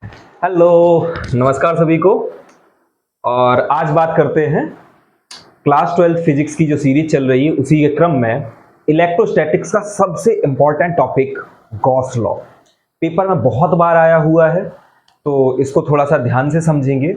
Hello, नमस्कार सभी को। और आज बात करते हैं क्लास 12 फिजिक्स की जो सीरीज चल रही है उसी के क्रम में इलेक्ट्रोस्टैटिक्स का सबसे important topic Gauss law. Paper में बहुत बार आया हुआ है, तो इसको थोड़ा सा ध्यान से समझेंगे।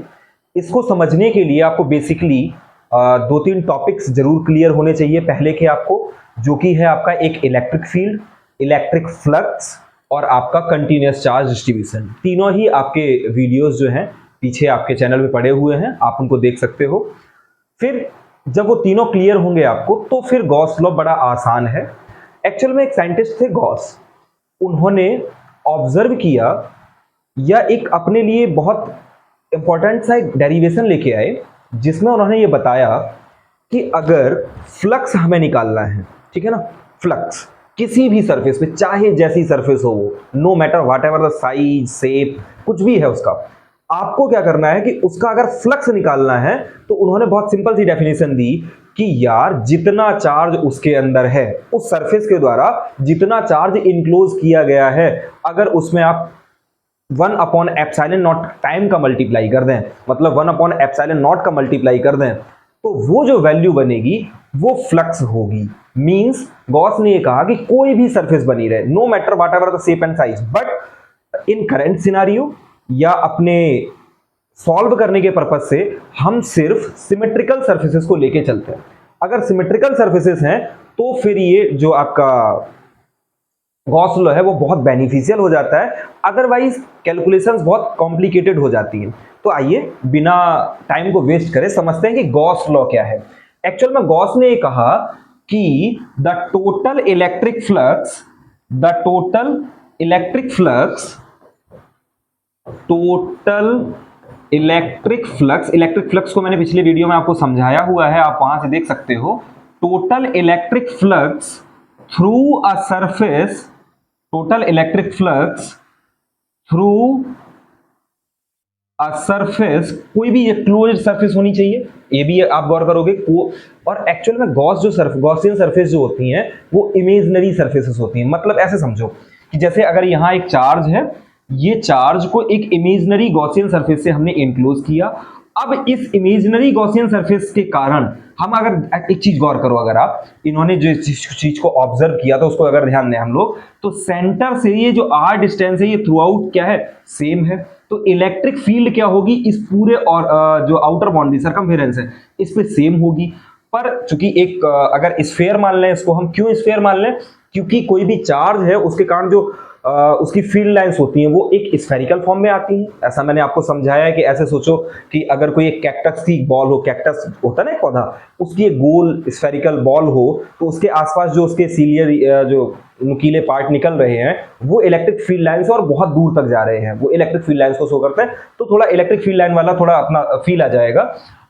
इसको समझने के लिए आपको बेसिकली दो तीन टॉपिक्स जरूर क्लियर होने चाहिए पहले के आपको, जो कि है आपका एक इलेक्ट्रिक फील्ड, इलेक्ट्रिक फ्लक्स और आपका कंटिन्यूअस चार्ज डिस्ट्रीब्यूशन। तीनों ही आपके वीडियोस जो हैं पीछे आपके चैनल में पड़े हुए हैं, आप उनको देख सकते हो। फिर जब वो तीनों क्लियर होंगे आपको, तो फिर गॉस लॉ बड़ा आसान है। एक्चुअल में एक साइंटिस्ट थे गॉस, उन्होंने ऑब्जर्व किया या एक अपने लिए बहुत इंपॉर्टेंट सा एक डेरिवेशन लेके आए, जिसमें उन्होंने ये बताया कि अगर फ्लक्स हमें निकालना है, ठीक है ना, फ्लक्स किसी भी सरफेस पे, चाहे जैसी सरफेस हो वो, no matter whatever the size shape कुछ भी है उसका, आपको क्या करना है कि उसका अगर फ्लक्स निकालना है तो उन्होंने बहुत सिंपल सी डेफिनेशन दी कि यार जितना चार्ज उसके अंदर है, उस सरफेस के द्वारा जितना चार्ज इनक्लोज किया गया है, अगर उसमें आप 1/ε0 टाइम का मल्टीप्लाई कर दें, मतलब 1/ε0 का मल्टीप्लाई कर दें, तो वो जो वैल्यू बनेगी वो फ्लक्स होगी। मींस गॉस ने ये कहा कि कोई भी सरफेस बनी रहे, no matter whatever the shape and size, but in current scenario या अपने सॉल्व करने के पर्पज से हम सिर्फ सिमेट्रिकल सर्फेसेस को लेके चलते हैं। अगर सिमेट्रिकल सर्फेसेस हैं तो फिर ये जो आपका गॉस लॉ है वो बहुत बेनिफिशियल हो जाता है, अदरवाइज कैलकुलेशंस बहुत कॉम्प्लिकेटेड हो जाती हैं। तो आइए बिना टाइम को वेस्ट करे समझते हैं कि गॉस लॉ क्या है। एक्चुअल में गॉस ने ये कहा कि the total electric flux electric flux को मैंने पिछले वीडियो में आपको समझाया हुआ है, आप वहां से देख सकते हो। Total electric flux through a surface, total electric flux through a surface, कोई भी क्लोज्ड सरफेस होनी चाहिए, ये भी आप गौर करोगे। और एक्चुअल में गॉसियन सरफेस जो होती हैं वो इमेजिनरी सरफेसेस होती हैं। मतलब ऐसे समझो कि जैसे अगर यहां एक चार्ज है, ये चार्ज को एक इमेजिनरी गॉसियन सरफेस से हमने इनक्लोज किया। अब इस इमेजिनरी गॉसियन सरफेस के कारण हम अगर एक चीज गौर करो, अगर आप इन्होंने जो चीज को ऑब्जर्व किया तो उसको अगर ध्यान दें हम लोग, तो सेंटर से ये जो आर डिस्टेंस है ये थ्रू आउट क्या है, सेम है। तो इलेक्ट्रिक फील्ड क्या होगी इस पूरे और जो आउटर बाउंड्री सर्कमफेरेंस है इस पे सेम होगी। पर चूंकि एक अगर स्फेयर मान लें इसको, हम क्यों स्फेयर मान लें, क्योंकि कोई भी चार्ज है उसके कारण जो उसकी फील्ड लाइंस होती हैं वो एक स्फेरिकल फॉर्म में आती हैं। ऐसा मैंने आपको समझाया है कि ऐसे सोचो कि अगर कोई एक कैक्टस की बॉल हो, कैक्टस होता है ना एक पौधा, उसकी एक गोल स्फेरिकल बॉल हो, तो उसके आसपास जो उसके सीलियर जो नुकीले पार्ट निकल रहे हैं वो इलेक्ट्रिक फील्ड लाइन से और बहुत दूर तक जा रहे हैं, वो इलेक्ट्रिक फील्ड लाइन को शो करते हैं। तो थोड़ा इलेक्ट्रिक फील्ड लाइन वाला थोड़ा अपना फील आ जाएगा।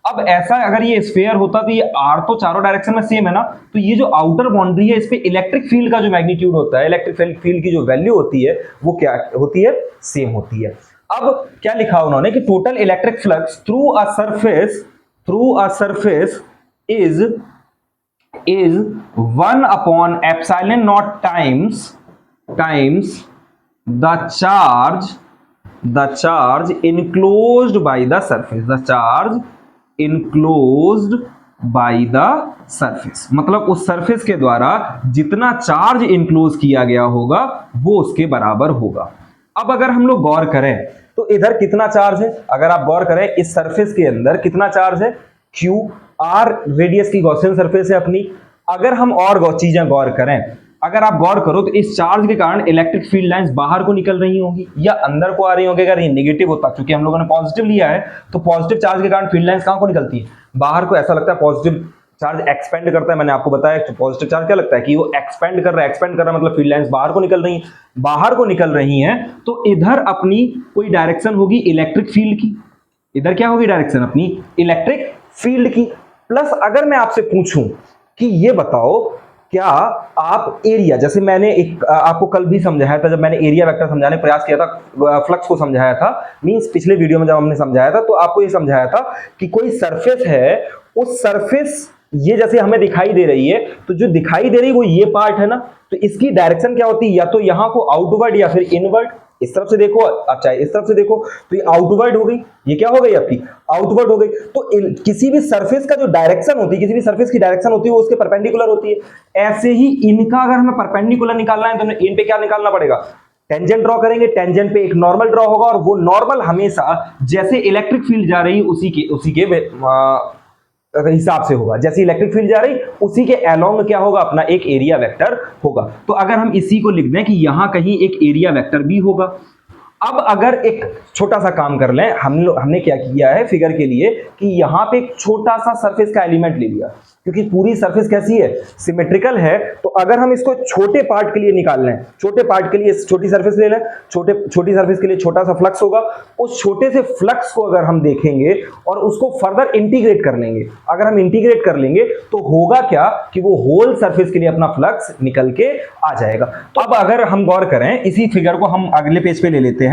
अब ऐसा अगर ये स्फेयर होता तो ये आर तो चारों डायरेक्शन में सेम है ना, तो ये जो आउटर बाउंड्री है इस पे इलेक्ट्रिक फील्ड का जो मैग्नीट्यूड होता है, इलेक्ट्रिक फील्ड की जो वैल्यू होती है वो क्या होती है, सेम होती है। अब क्या लिखा उन्होंने कि total electric flux through a surface is 1/ε0 times the charge enclosed by the surface, मतलब उस सरफेस के द्वारा जितना चार्ज इनक्लोज किया गया होगा वो उसके बराबर होगा। अब अगर हम लोग गौर करें तो इधर कितना चार्ज है, अगर आप गौर करें इस सरफेस के अंदर कितना चार्ज है, क्यू आर रेडियस की गॉसियन सरफेस है अपनी। अगर हम और चीजें गौर करें, अगर आप गौर करो तो इस चार्ज के कारण इलेक्ट्रिक फील्ड लाइंस बाहर को निकल रही होंगी या अंदर को आ रही होंगी। अगर ये नेगेटिव होता, क्योंकि हम लोगों ने पॉजिटिव लिया है, तो पॉजिटिव चार्ज के कारण फील्ड लाइंस कहां को निकलती है, बाहर को। ऐसा लगता है पॉजिटिव चार्ज एक्सपेंड करता है, मैंने आपको बताया पॉजिटिव चार्ज क्या लगता है कि वो एक्सपेंड कर रहा है, मतलब फील्ड लाइंस बाहर को निकल रही हैं। तो इधर अपनी कोई डायरेक्शन होगी इलेक्ट्रिक फील्ड की, इधर क्या होगी डायरेक्शन अपनी इलेक्ट्रिक फील्ड की। प्लस अगर मैं आपसे पूछूं कि ये बताओ क्या आप एरिया, जैसे मैंने एक आपको कल भी समझाया था जब मैंने एरिया वेक्टर समझाने का प्रयास किया था, फ्लक्स को समझाया था, मींस पिछले वीडियो में जब हमने समझाया था तो आपको ये समझाया था कि कोई सरफेस है, उस सरफेस ये जैसे हमें दिखाई दे रही है, तो जो दिखाई दे रही है वो ये पार्ट है ना, तो इसकी डायरेक्शन क्या होती है, या तो यहां को आउटवर्ड या फिर इनवर्ड। इस तरफ से देखो, आप चाहे इस तरफ से देखो, तो ये आउटवर्ड हो गई, ये क्या हो गई आपकी आउटवर्ड हो गई। तो किसी भी सरफेस का जो डायरेक्शन होती है, किसी भी सरफेस की डायरेक्शन होती है वो उसके परपेंडिकुलर होती है। ऐसे ही इनका अगर हमें परपेंडिकुलर निकालना है तो इन पे क्या निकालना पड़ेगा, टेंजेंट ड्रॉ करेंगे, टेंजेंट पे एक नॉर्मल ड्रॉ होगा, और वो नॉर्मल हमेशा जैसे इलेक्ट्रिक फील्ड जा रही है उसी के हिसाब से होगा, जैसे इलेक्ट्रिक फील्ड जा रही उसी के अलोंग क्या होगा, अपना एक एरिया वेक्टर होगा। तो अगर हम इसी को लिख दें कि यहां कहीं एक एरिया वेक्टर भी होगा। अब अगर एक छोटा सा काम कर लें, हमने क्या किया है फिगर के लिए कि यहां पे एक छोटा सा सरफेस का एलिमेंट ले लिया, क्योंकि पूरी सरफेस कैसी है, सिमेट्रिकल है। तो अगर हम इसको छोटे पार्ट के लिए निकाल लें, छोटे पार्ट के लिए छोटी सरफेस ले लें, छोटी सरफेस के लिए छोटा सा फ्लक्स होगा, उस छोटे से फ्लक्स को अगर हम देखेंगे और उसको फर्दर इंटीग्रेट कर लेंगे, अगर हम इंटीग्रेट कर लेंगे तो होगा क्या कि वो होल सरफेस के लिए अपना फ्लक्स निकल के आ जाएगा। तो अब अगर हम गौर करें, इसी फिगर को हम अगले पेज पे ले लेते हैं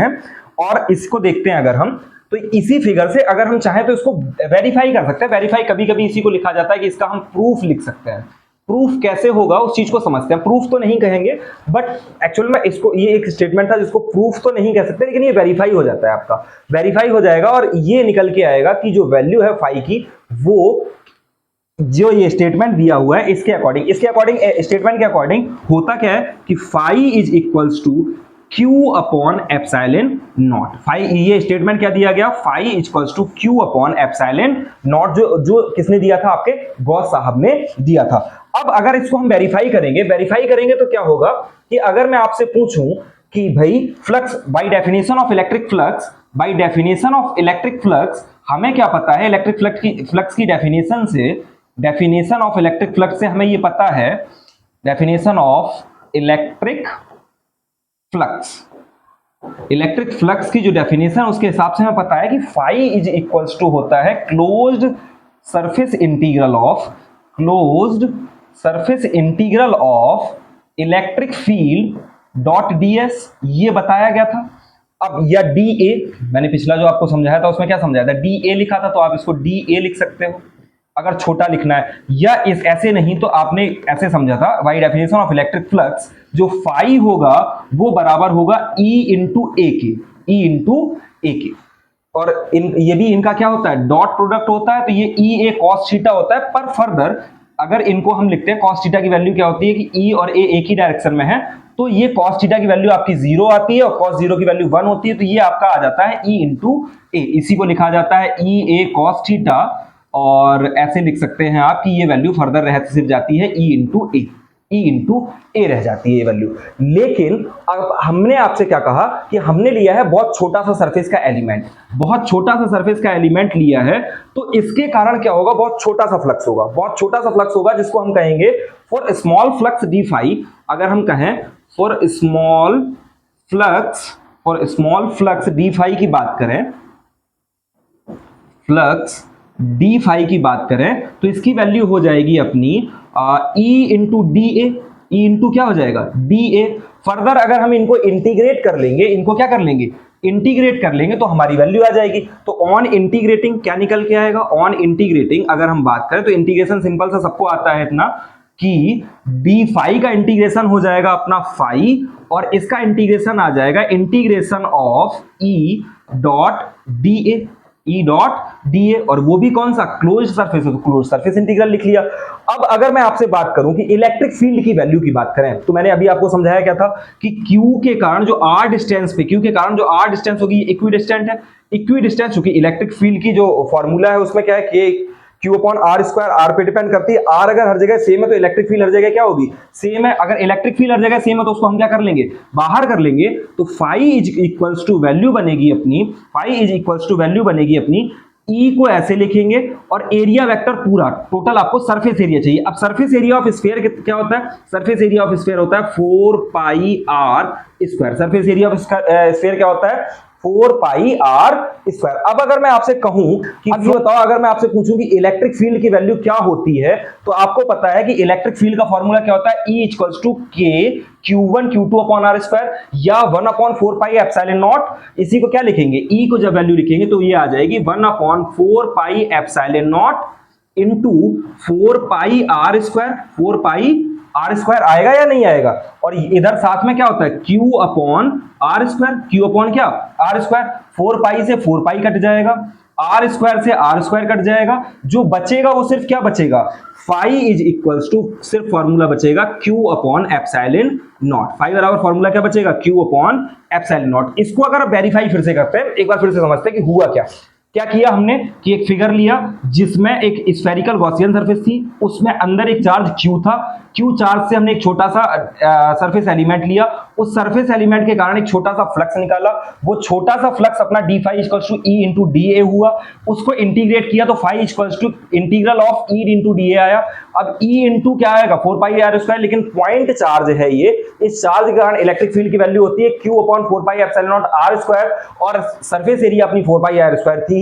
और इसको देखते हैं। अगर हम तो इसी फिगर से अगर हम चाहें तो इसको वेरीफाई कर सकते हैं। वेरीफाई कभी कभी इसी को लिखा जाता है कि इसका हम प्रूफ लिख सकते हैं। प्रूफ कैसे होगा उस चीज को समझते हैं। प्रूफ तो नहीं कहेंगे, बट एक्चुअल में इसको, ये एक स्टेटमेंट था जिसको प्रूफ तो नहीं कह सकते, लेकिन ये वेरीफाई हो जाता है, आपका वेरीफाई हो जाएगा और ये निकल के आएगा कि जो वैल्यू है फाई की, वो जो ये स्टेटमेंट दिया हुआ है इसके अकॉर्डिंग स्टेटमेंट के अकॉर्डिंग होता क्या है कि phi is equals to Q upon epsilon not. Phi, ये स्टेटमेंट क्या दिया गया, phi equals to Q upon epsilon not, जो किसने दिया था, आपके गॉस साहब ने दिया था। अब अगर इसको हम वेरीफाई करेंगे तो क्या होगा कि अगर मैं आपसे पूछूं कि भाई flux by definition of electric flux, हमें क्या पता है इलेक्ट्रिक फ्लक्स की डेफिनेशन ऑफ इलेक्ट्रिक फ्लक्स से हमें ये पता है, डेफिनेशन ऑफ इलेक्ट्रिक फ्लक्स की जो डेफिनेशन उसके हिसाब से हमें पता है कि फाई इज इक्वल्स टू होता है closed surface integral of electric field dot ds, ये बताया गया था। अब या dA, मैंने पिछला जो आपको समझाया था उसमें क्या समझाया था, dA लिखा था, तो आप इसको dA लिख सकते हो अगर छोटा लिखना है, या इस ऐसे नहीं तो आपने ऐसे समझा था, by definition of electric flux जो फाई होगा वो बराबर होगा E इंटू ए के। और ये भी इनका क्या होता है, डॉट प्रोडक्ट होता है, तो ये E A cos थीटा होता है। पर फर्दर अगर इनको हम लिखते हैं, cos थीटा की वैल्यू क्या होती है कि E और A एक ही डायरेक्शन में है, तो ये cos थीटा की वैल्यू आपकी 0 आती है और cos 0 की वैल्यू 1 होती है, तो ये आपका आ जाता है E इंटू ए। इसी को लिखा जाता है E A cos थीटा, और ऐसे लिख सकते हैं आप कि ये वैल्यू फर्दर रह सिर्फ जाती है E इंटू ए रह जाती है ये वैल्यू। लेकिन अब हमने आपसे क्या कहा कि हमने लिया है बहुत छोटा सा सरफेस का एलिमेंट लिया है, तो इसके कारण क्या होगा, बहुत छोटा सा फ्लक्स होगा जिसको हम कहेंगे for small flux D phi. अगर हम कहें for small flux D phi की बात करें, फ्लक्स डी फाई की बात करें, तो इसकी वैल्यू हो जाएगी अपनी E into D A. E into क्या हो जाएगा, डी ए। फर्दर अगर हम इनको इंटीग्रेट कर लेंगे, तो हमारी वैल्यू आ जाएगी। तो ऑन इंटीग्रेटिंग क्या निकल के आएगा, ऑन इंटीग्रेटिंग अगर हम बात करें तो इंटीग्रेशन सिंपल सा सबको आता है इतना कि डी फाई का इंटीग्रेशन हो जाएगा अपना फाई, और इसका इंटीग्रेशन आ जाएगा integration of E dot D A, और वो भी कौन सा, क्लोज्ड सरफेस है, तो क्लोज्ड सरफेस इंटीग्रल लिख लिया। अब अगर मैं आपसे बात करूं कि इलेक्ट्रिक फील्ड की वैल्यू की बात करें, तो मैंने अभी आपको समझाया क्या था कि Q के कारण जो R डिस्टेंस होगी, इक्विडिस्टेंट है। इक्विडिस्टेंस चूंकि इलेक्ट्रिक फील्ड की जो फॉर्मूला है उसमें क्या है कि Q upon R square, R पे डिपेंड करती है। R अगर हर जगह सेम है तो इलेक्ट्रिक फील्ड हर जगह क्या होगी, सेम है। अगर इलेक्ट्रिक फील्ड हर जगह सेम है तो उसको हम क्या कर लेंगे, बाहर कर लेंगे। तो phi is equals to value बनेगी अपनी E को ऐसे लिखेंगे, और एरिया वेक्टर पूरा टोटल आपको सरफेस एरिया चाहिए। अब सरफेस एरिया ऑफ स्फीयर क्या होता है, सरफेस एरिया ऑफ स्फीयर होता है 4 pi r square. Surface area of sphere क्या होता है, 4 पाई r स्क्वायर। अब अगर मैं आपसे कहूं कि अब ये बताओ, अगर मैं आपसे पूछूं कि इलेक्ट्रिक फील्ड की वैल्यू क्या होती है, तो आपको पता है कि इलेक्ट्रिक फील्ड का फॉर्मूला क्या होता है, E equals to K Q1 Q2 upon R square या 1 अपॉन 4 पाई एप्सिलॉन नॉट। इसी को क्या लिखेंगे, E को जब वैल्यू लिखेंगे तो ये आ जाएगी 1 upon 4 pi epsilon not into 4 pi R R square आएगा या नहीं आएगा। और इधर साथ में क्या होता है, Q upon R square, Q upon क्या आर स्क्वायर, 4 पाई से 4 पाई कट जाएगा, आर स्क्वायर से आर स्क्वायर कट जाएगा, जो बचेगा वो सिर्फ क्या बचेगा, फाई इज इक्वल्स टू सिर्फ फॉर्मूला बचेगा Q upon epsilon not. Phi बराबर फॉर्मूला क्या बचेगा, क्यू अपॉन एप्सिलॉन नॉट। इसको अगर आप वेरीफाई फिर से करते हैं, एक बार फिर से समझते हैं कि हुआ क्या क्या किया हमने कि एक फिगर लिया जिसमें एक स्फेरिकल गॉसियन सरफेस थी, उसमें अंदर एक चार्ज Q था, Q चार्ज से हमने एक छोटा सा सरफेस एलिमेंट लिया, उस सरफेस एलिमेंट के कारण एक छोटा सा फ्लक्स निकाला, वो छोटा सा फ्लक्स अपना d phi equals to E into dA हुआ, उसको इंटीग्रेट किया तो phi equals to integral of E into dA आया। अब E इंटू क्या आएगा 4 पाई आर स्क्वायर, लेकिन पॉइंट चार्ज है ये, इस चार्ज के कारण इलेक्ट्रिक फील्ड की वैल्यू होती है Q upon 4 pi epsilon not R square, और सरफेस एरिया अपनी 4 पाई आर स्क्वायर थी,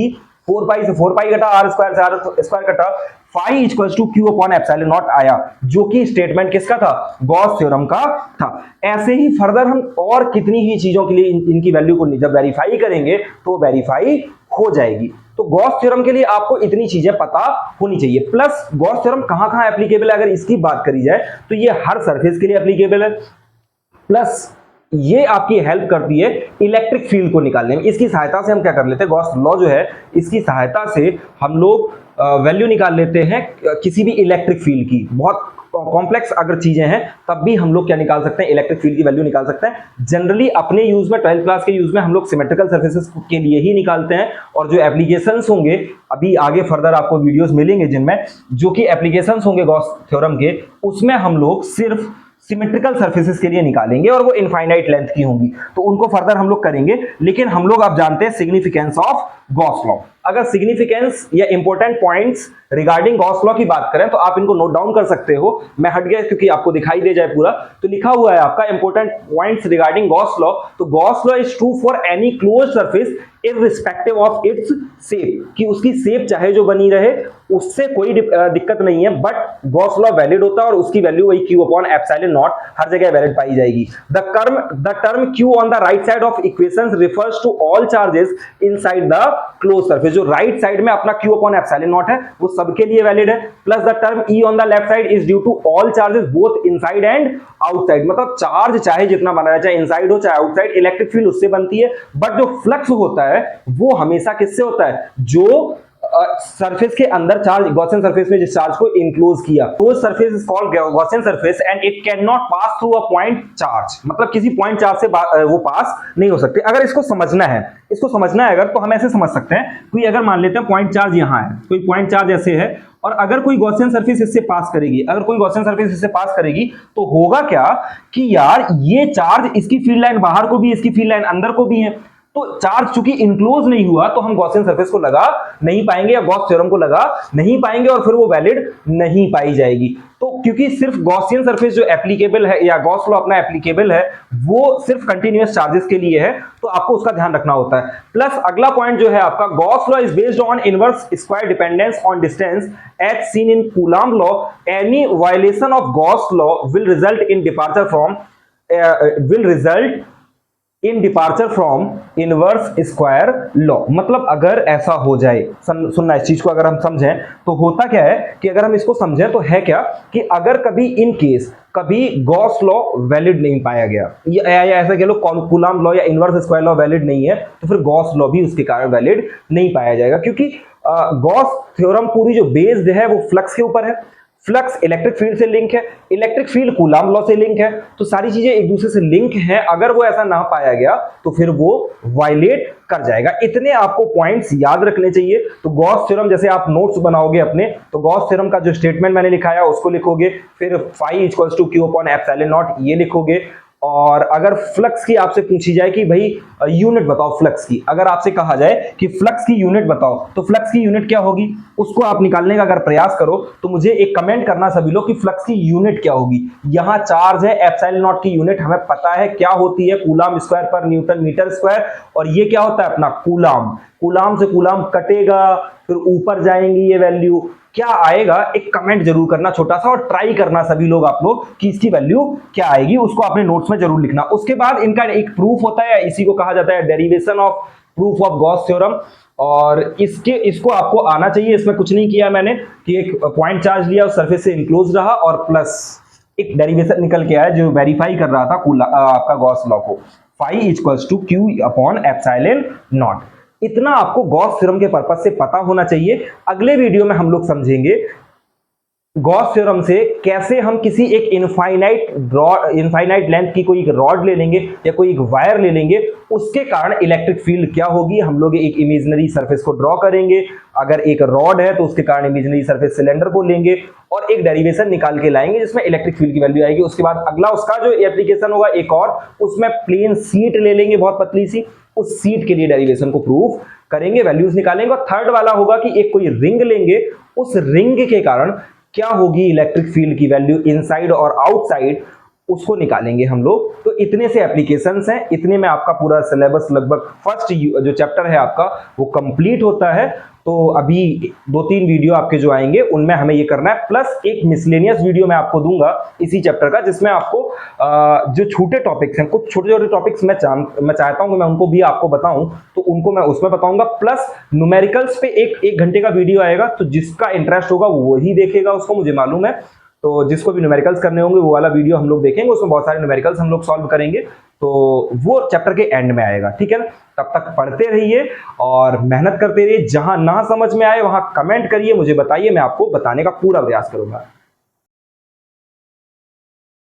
4 पाई से 4 पाई कटा, आर स्क्वायर से आर स्क्वायर कटा, phi equals to Q upon epsilon not आया, जो कि स्टेटमेंट किसका था, गॉस थ्योरम का था। ऐसे ही फर्दर हम और कितनी ही चीजों के लिए इनकी वैल्यू को जब वेरीफाई करेंगे तो वेरीफाई हो जाएगी। तो गॉस थ्योरम के लिए आपको इतनी चीजें पता होनी चाहिए। प्लस गॉस थ्योरम कहां कहां एप्लीकेबल है, अगर इसकी बात करी जाए तो ये हर सरफेस के लिए एप्लीकेबल है। प्लस ये आपकी हेल्प करती है इलेक्ट्रिक फील्ड को निकालने में। इसकी सहायता से हम क्या कर लेते हैं, गॉस लॉ जो है इसकी सहायता से हम लोग वैल्यू निकाल लेते हैं किसी भी इलेक्ट्रिक फील्ड की। बहुत कॉम्प्लेक्स अगर चीजें हैं तब भी हम लोग क्या निकाल सकते हैं, इलेक्ट्रिक फील्ड की वैल्यू निकाल सकते हैं। जनरली अपने यूज में 12th क्लास के यूज में हम लोग सिमेट्रिकल सर्फेसेस के लिए ही निकालते हैं, और जो एप्लीकेशंस होंगे अभी आगे फर्दर आपको वीडियोस मिलेंगे जिनमें जो कि एप्लीकेशंस होंगे गॉस थ्योरम के, उसमें हम लोग सिर्फ सिमेट्रिकल सर्फेसेस के लिए निकालेंगे और वो इनफाइनाइट लेंथ की होंगी, तो उनको फर्दर हम लोग करेंगे। लेकिन हम लोग अब जानते हैं सिग्निफिकेंस ऑफ गॉस लॉ। अगर सिग्निफिकेंस या important points regarding Gauss law की बात करें तो आप इनको नोट डाउन कर सकते हो। मैं हट गया क्योंकि आपको दिखाई दे जाए पूरा, तो लिखा हुआ है आपका important points regarding Gauss law. तो Gauss law is true for any closed surface irrespective of its shape, कि उसकी शेप चाहे जो बनी रहे उससे कोई दिक्कत नहीं है, बट गॉस लॉ वैलिड होता है और उसकी वैल्यू वही क्यू अपॉन एप्सिलॉन नॉट हर जगह वैलिड पाई जाएगी। The term Q on the right side of equations refers to all charges inside the close surface. जो राइट साइड में अपना क्यू अपॉन एप्सिलॉन नॉट है वो सबके लिए वैलिड है। Plus the term E on the left side is due to all charges both inside and outside, मतलब charge चाहे जितना बना है, चाहे इनसाइड हो चाहे आउटसाइड, इलेक्ट्रिक फील्ड उससे बनती है। बट जो फ्लक्स होता है वो हमेशा किससे होता है, जो सरफेस के अंदर चार्ज, गॉसियन सरफेस में जिस चार्ज को इंक्लोज किया, तो surface is called Gaussian surface and it can not pass through a point charge, मतलब किसी पॉइंट चार्ज से वो पास नहीं हो सकते। अगर इसको समझना है अगर, तो हम ऐसे समझ सकते हैं, कोई अगर मान लेते हैं पॉइंट चार्ज यहां है, कोई पॉइंट चार्ज ऐसे है, और अगर कोई गॉसियन सरफेस इससे पास करेगी, तो होगा क्या कि यार ये चार्ज इसकी फील्ड लाइन बाहर को भी, इसकी फील्ड लाइन अंदर को भी है, तो चार्ज चूंकि इंक्लोज नहीं हुआ तो हम गॉसियन सरफेस को लगा नहीं पाएंगे या गॉस थ्योरम को लगा नहीं पाएंगे, और फिर वो वैलिड नहीं पाई जाएगी। तो क्योंकि सिर्फ गॉसियन सरफेस जो एप्लीकेबल है या गॉस लॉ अपना एप्लीकेबल है वो सिर्फ कंटीन्यूअस चार्जेस के लिए है, तो आपको उसका ध्यान रखना होता है। प्लस अगला पॉइंट जो है आपका, Gauss law is based on inverse square dependence on distance as seen in Coulomb law. Any violation of Gauss law will result in departure from inverse square law. मतलब अगर ऐसा हो जाए, सुनना इस चीज को अगर हम समझें तो होता क्या है कि अगर हम इसको समझें तो है क्या कि अगर कभी इन केस कभी गॉस लॉ वैलिड नहीं पाया गया, या ऐसा कह लो कूलॉम लॉ या इनवर्स स्क्वायर लॉ वैलिड नहीं है, तो फिर गॉस लॉ भी उसके कारण वैलिड नहीं पाया जाएगा। क्योंकि गॉस थ्योरम पूरी जो बेस्ड है वो फ्लक्स के ऊपर है, फ्लक्स इलेक्ट्रिक फील्ड से लिंक है, इलेक्ट्रिक फील्ड कूलॉम लॉ से लिंक है, तो सारी चीजें एक दूसरे से लिंक है। अगर वो ऐसा ना पाया गया तो फिर वो वायलेट कर जाएगा। इतने आपको पॉइंट्स याद रखने चाहिए। तो गॉस थ्योरम जैसे आप नोट्स बनाओगे अपने, तो गॉस थ्योरम का जो स्टेटमेंट मैंने लिखाया उसको लिखोगे, फिर phi equals to Q upon epsilon not ये लिखोगे। और अगर फ्लक्स की आपसे पूछी जाए कि भाई यूनिट बताओ फ्लक्स की, अगर आपसे कहा जाए कि फ्लक्स की यूनिट बताओ, तो फ्लक्स की यूनिट क्या होगी उसको आप निकालने का अगर प्रयास करो तो मुझे एक कमेंट करना सभी लोग कि फ्लक्स की यूनिट क्या होगी। यहां चार्ज है, एप्सिलॉन नॉट की यूनिट हमें पता है क्या होती है, कूलॉम स्क्वायर पर न्यूटन मीटर स्क्वायर, और ये क्या होता है अपना कूलॉम। कूलॉम से कूलॉम कटेगा, फिर ऊपर जाएंगी ये वैल्यू, क्या आएगा एक कमेंट जरूर करना छोटा सा, और ट्राई करना सभी लोग आप लोग कि इसकी वैल्यू क्या आएगी, उसको अपने नोट्स में जरूर लिखना। उसके बाद इनका एक प्रूफ होता है, इसी को कहा जाता है derivation of proof of Gauss theorem, और इसको आपको आना चाहिए। इसमें कुछ नहीं किया मैंने कि एक पॉइंट चार्ज लिया, उस सरफेस से इंक्लोज रहा, और प्लस एक डेरिवेशन निकल के आया जो वेरीफाई कर रहा था आपका गॉस लॉ को, phi equals to q upon epsilon not. इतना आपको गॉस थ्योरम के पर्पस से पता होना चाहिए। अगले वीडियो में हम लोग समझेंगे गॉस थ्योरम से कैसे हम किसी एक इनफाइनाइट लेंथ की कोई एक रॉड ले लेंगे या कोई एक वायर ले लेंगे, उसके कारण इलेक्ट्रिक फील्ड क्या होगी। हम लोग एक इमेजिनरी सरफेस को ड्रॉ करेंगे, अगर एक रॉड है तो उसके कारण इमेजिनरी सरफेस सिलेंडर को लेंगे और एक डेरिवेशन निकाल के लाएंगे जिसमें इलेक्ट्रिक फील्ड की वैल्यू आएगी। उसके बाद अगला उसका जो एप्लीकेशन होगा एक और, उसमें प्लेन सीट ले लेंगे बहुत पतली सी, उस सीट के लिए डेरिवेशन को प्रूव करेंगे, वैल्यूज निकालेंगे। और थर्ड वाला होगा कि एक कोई रिंग लेंगे, उस रिंग के कारण क्या होगी इलेक्ट्रिक फील्ड की वैल्यू इनसाइड और आउटसाइड, उसको निकालेंगे हम लोग। तो इतने से एप्लीकेशंस हैं, इतने में आपका पूरा सिलेबस लगभग फर्स्ट जो चैप्टर है आपका वो कंप्लीट होता है। तो अभी 2-3 वीडियो आपके जो आएंगे उनमें हमें ये करना है, प्लस एक मिसलेनियस वीडियो मैं आपको दूंगा इसी चैप्टर का, जिसमें आपको जो छोटे टॉपिक्स हैं, कुछ छोटे छोटे टॉपिक्स मैं चाहता हूं कि मैं उनको भी आपको बताऊं, तो उनको मैं उसमें बताऊंगा। प्लस न्यूमेरिकल्स पे एक घंटे का वीडियो आएगा, तो जिसका इंटरेस्ट होगा वो ही देखेगा, उसको मुझे मालूम है। तो जिसको भी न्यूमेरिकल्स करने होंगे वो वाला वीडियो हम लोग देखेंगे, उसमें बहुत सारे न्यूमेरिकल्स हम लोग सॉल्व करेंगे, तो वो चैप्टर के एंड में आएगा, ठीक है ना। तब तक पढ़ते रहिए और मेहनत करते रहिए। जहां ना समझ में आए वहां कमेंट करिए, मुझे बताइए, मैं आपको बताने का पूरा प्रयास करूंगा।